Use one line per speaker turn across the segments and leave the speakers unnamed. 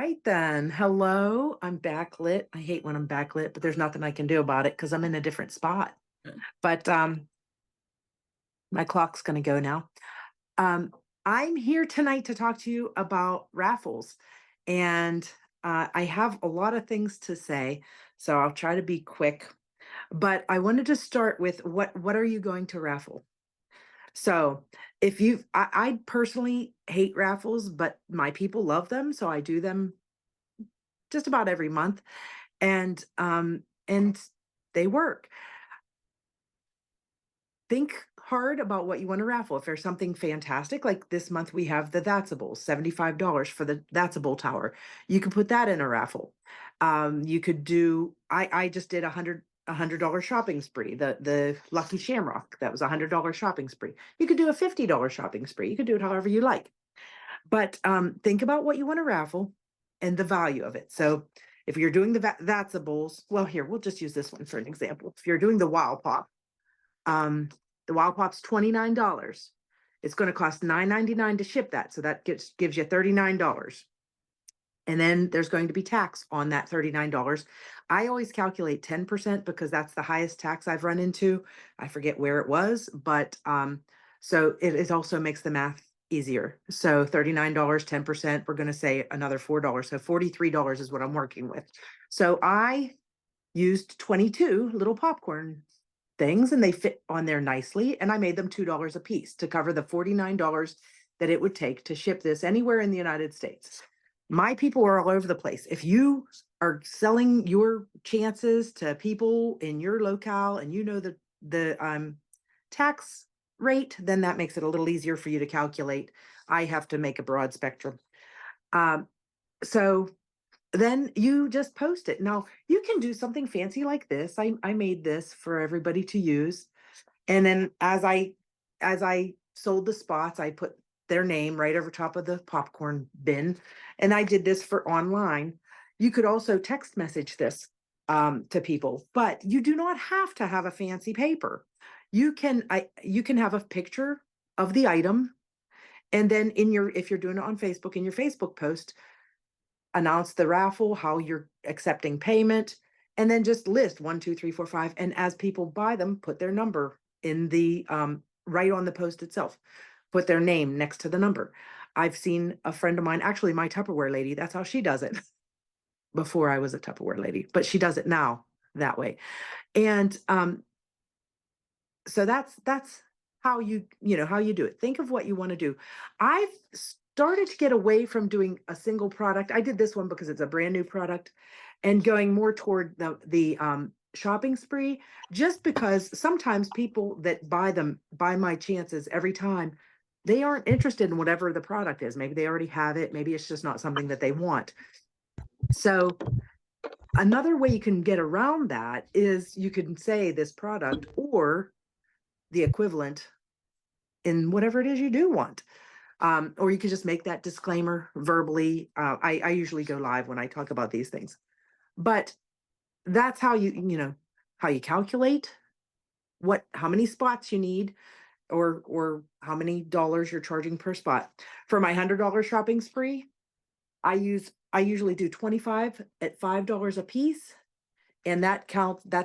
right then. Hello, I'm backlit. I hate when I'm backlit, but there's nothing I can do about it because I'm in a different spot. But my clock's gonna go now. Um, I'm here tonight to talk to you about raffles, and I have a lot of things to say, so I'll try to be quick. But I wanted to start with what are you going to raffle? So if I personally hate raffles, but my people love them, so I do them just about every month, and they work. Think hard about what you want to raffle. If there's something fantastic, like this month we have the Thatsables, $75 for the Thatsable Tower. You could put that in a raffle. You could do I just did a $100 shopping spree. The Lucky Shamrock, that was $100 shopping spree. You could do a $50 shopping spree. You could do it however you like. But think about what you want to raffle and the value of it. So if you're doing Thatsables, well, here, we'll just use this one for an example. If you're doing the Wow Pop, um, the Wow Pop's $29. It's going to cost $9.99 to ship that. So that gives you $39. And then there's going to be tax on that $39. I always calculate 10% because that's the highest tax I've run into. I forget where it was, but so it also makes the math easier. So $39, 10%, we're going to say another $4. So $43 is what I'm working with. So I used 22 little popcorn things and they fit on there nicely. And I made them $2 a piece to cover the $49 that it would take to ship this anywhere in the United States. My people are all over the place. If you are selling your chances to people in your locale and you know the tax rate, then that makes it a little easier for you to calculate. I have to make a broad spectrum. So then you just post it. Now you can do something fancy like this. I made this for everybody to use. And then as I sold the spots, I put their name right over top of the popcorn bin. And I did this for online. You could also text message this to people, but you do not have to have a fancy paper. You can have a picture of the item, and then if you're doing it on Facebook, in your Facebook post, announce the raffle, how you're accepting payment, and then just list 1, 2, 3, 4, 5. And as people buy them, put their number in the right on the post itself, put their name next to the number. I've seen a friend of mine, actually my Tupperware lady, that's how she does it. Before I was a Tupperware lady, but she does it now that way. And so that's how how you do it. Think of what you want to do. I've started to get away from doing a single product. I did this one because it's a brand new product, and going more toward the shopping spree, just because sometimes people that buy my chances every time, they aren't interested in whatever the product is. Maybe they already have it. Maybe it's just not something that they want. So another way you can get around that is you can say this product or the equivalent in whatever it is you do want. Or you could just make that disclaimer verbally. I usually go live when I talk about these things, but that's how how you calculate how many spots you need, or how many dollars you're charging per spot. For my $100 shopping spree, I usually do 25 at $5 a piece, and that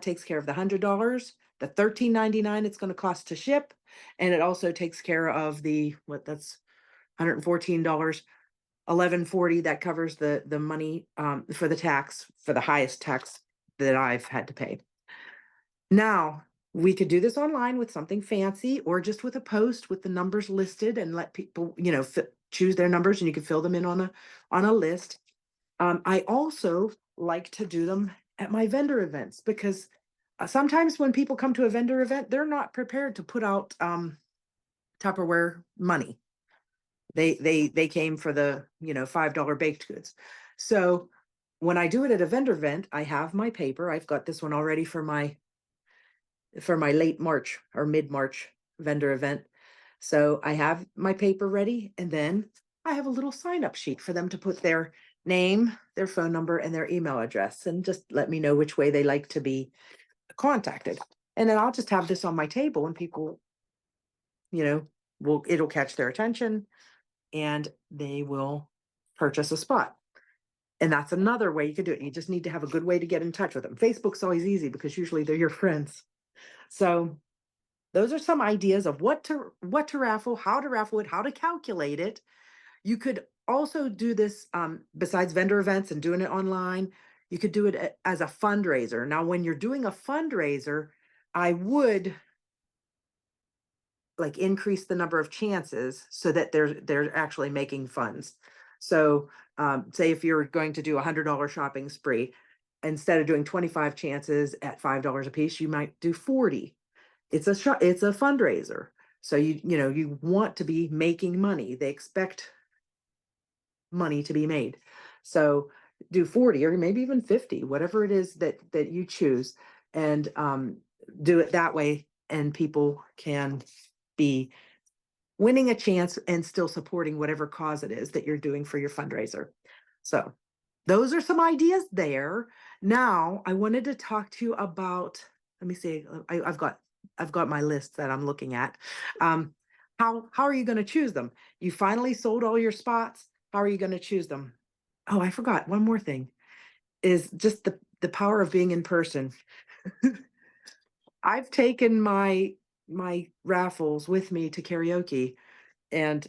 takes care of the $100, the $13.99 it's going to cost to ship, and it also takes care of that's $114, $11.40, that covers the money for the tax, for the highest tax that I've had to pay. Now, we could do this online with something fancy, or just with a post with the numbers listed, and let people, choose their numbers, and you can fill them in on a list. I also like to do them at my vendor events, because sometimes when people come to a vendor event, they're not prepared to put out Tupperware money. They came for the $5 baked goods. So when I do it at a vendor event, I have my paper. I've got this one already for my late March or mid-March vendor event. So I have my paper ready, and then I have a little sign-up sheet for them to put their name, their phone number, and their email address, and just let me know which way they like to be contacted. And then I'll just have this on my table, and people, it'll catch their attention, and they will purchase a spot. And that's another way you could do it. You just need to have a good way to get in touch with them. Facebook's always easy because usually they're your friends. So those are some ideas of what to raffle, how to raffle it, how to calculate it. You could also do this, besides vendor events and doing it online, you could do it as a fundraiser. Now, when you're doing a fundraiser, I would like increase the number of chances so that they're actually making funds. So, say if you're going to do $100 shopping spree, instead of doing 25 chances at $5 a piece, you might do 40. It's a fundraiser. So you want to be making money. They expect money to be made. So do 40 or maybe even 50, whatever it is that you choose, and do it that way, and people can be winning a chance and still supporting whatever cause it is that you're doing for your fundraiser. So those are some ideas there. Now I wanted to talk to you about, let me see, I've got my list that I'm looking at. Um, how are you going to choose them? You finally sold all your spots. How are you going to choose them? Oh, I forgot one more thing is just the power of being in person. I've taken my raffles with me to karaoke, and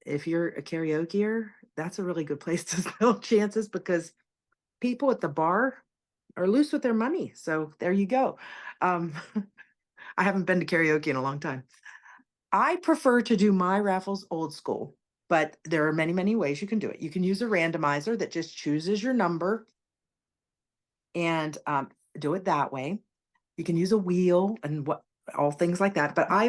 if you're a karaokeer, that's a really good place to build chances because people at the bar are loose with their money. So there you go. Um, I haven't been to karaoke in a long time. I prefer to do my raffles old school, but there are many, many ways you can do it. You can use a randomizer that just chooses your number and do it that way. You can use a wheel and what all things like that. But I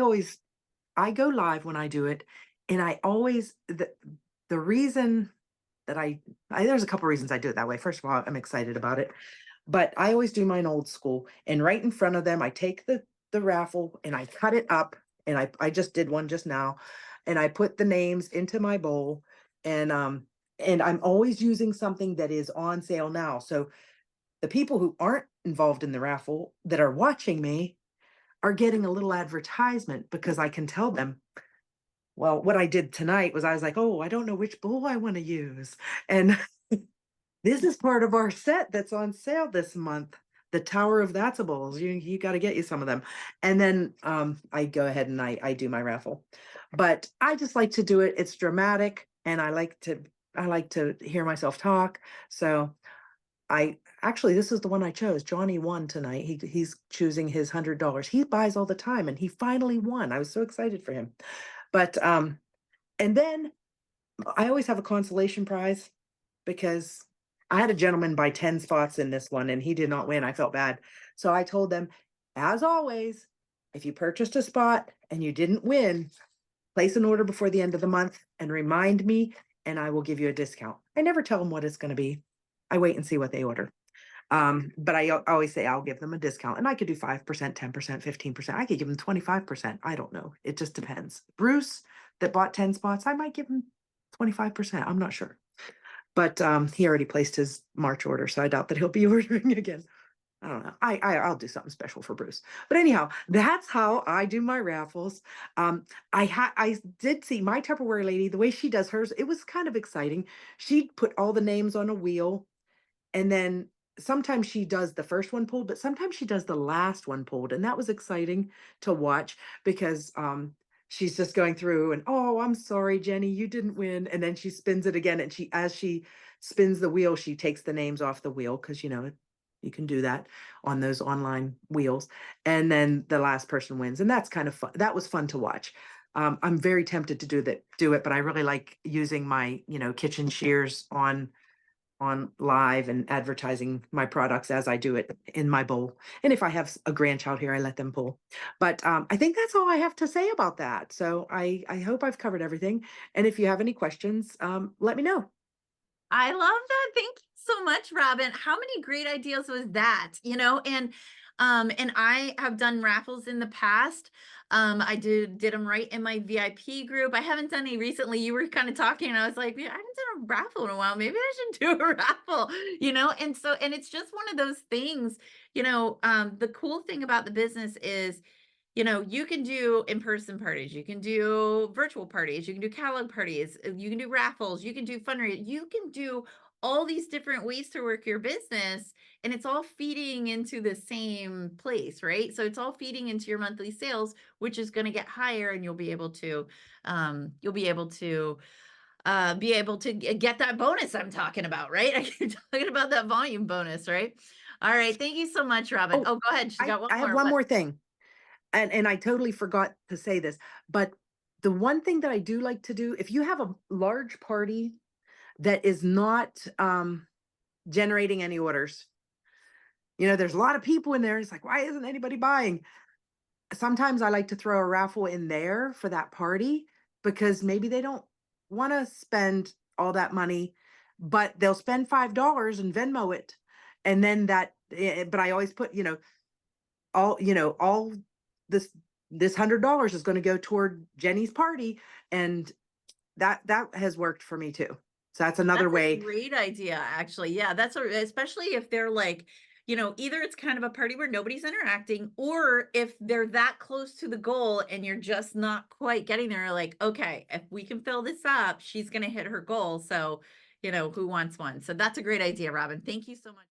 go live when I do it, and I always the reason that I there's a couple reasons I do it that way. First of all, I'm excited about it, but I always do mine old school. And right in front of them, I take the raffle and I cut it up, and I just did one just now, and I put the names into my bowl, and I'm always using something that is on sale now. So the people who aren't involved in the raffle that are watching me are getting a little advertisement because I can tell them, well, what I did tonight was I was like, oh, I don't know which bowl I want to use. And this is part of our set that's on sale this month. The Tower of That's a Bowls. You got to get you some of them. And then I go ahead and I do my raffle. But I just like to do it. It's dramatic, and I like to hear myself talk. So I actually, this is the one I chose. Johnny won tonight. He's choosing his $100. He buys all the time, and he finally won. I was so excited for him. But and then I always have a consolation prize because I had a gentleman buy 10 spots in this one and he did not win. I felt bad. So I told them, as always, if you purchased a spot and you didn't win, place an order before the end of the month and remind me, and I will give you a discount. I never tell them what it's going to be. I wait and see what they order. But I always say I'll give them a discount, and I could do 5%, 10%, 15%. I could give them 25%. I don't know. It just depends. Bruce, that bought 10 spots, I might give him 25%. I'm not sure. But he already placed his March order, so I doubt that he'll be ordering again. I don't know. I'll do something special for Bruce. But anyhow, that's how I do my raffles. I did see my Tupperware lady, the way she does hers, it was kind of exciting. She'd put all the names on a wheel, and then sometimes she does the first one pulled, but sometimes she does the last one pulled. And that was exciting to watch because she's just going through and, oh, I'm sorry, Jenny, you didn't win. And then she spins it again. And as she spins the wheel, she takes the names off the wheel because, you can do that on those online wheels. And then the last person wins. And that's kind of fun. That was fun to watch. I'm very tempted to do it, but I really like using my, kitchen shears on live and advertising my products as I do it in my bowl. And if I have a grandchild here, I let them pull. But I think that's all I have to say about that. So I hope I've covered everything. And if you have any questions, let me know.
I love that. Thank you so much, Robin. How many great ideas was that? And I have done raffles in the past. I did them right in my VIP group. I haven't done any recently. You were kind of talking, and I was like, "Yeah, I haven't done a raffle in a while. Maybe I should do a raffle." And it's just one of those things. The cool thing about the business is you can do in-person parties, you can do virtual parties, you can do catalog parties, you can do raffles, you can do fundraisers, you can do all these different ways to work your business, and it's all feeding into the same place, right? So it's all feeding into your monthly sales, which is going to get higher, and you'll be able to get that bonus I'm talking about, right? I keep talking about that volume bonus, right? All right. Thank you so much, Robin.
Oh,
Oh, go ahead. She's got one
I have
more.
one
What?
more thing, and I totally forgot to say this, but the one thing that I do like to do, if you have a large party that is not, generating any orders, there's a lot of people in there, it's like, "Why isn't anybody buying?" Sometimes I like to throw a raffle in there for that party because maybe they don't wanna spend all that money, but they'll spend $5 and Venmo it, and then but I always put, all this $100 is gonna go toward Jenny's party, and that has worked for me too. So that's another
That's a
way.
great idea, actually. Yeah, especially if they're like, either it's kind of a party where nobody's interacting, or if they're that close to the goal and you're just not quite getting there, like, okay, if we can fill this up, she's going to hit her goal. So, who wants one? So that's a great idea, Robin. Thank you so much.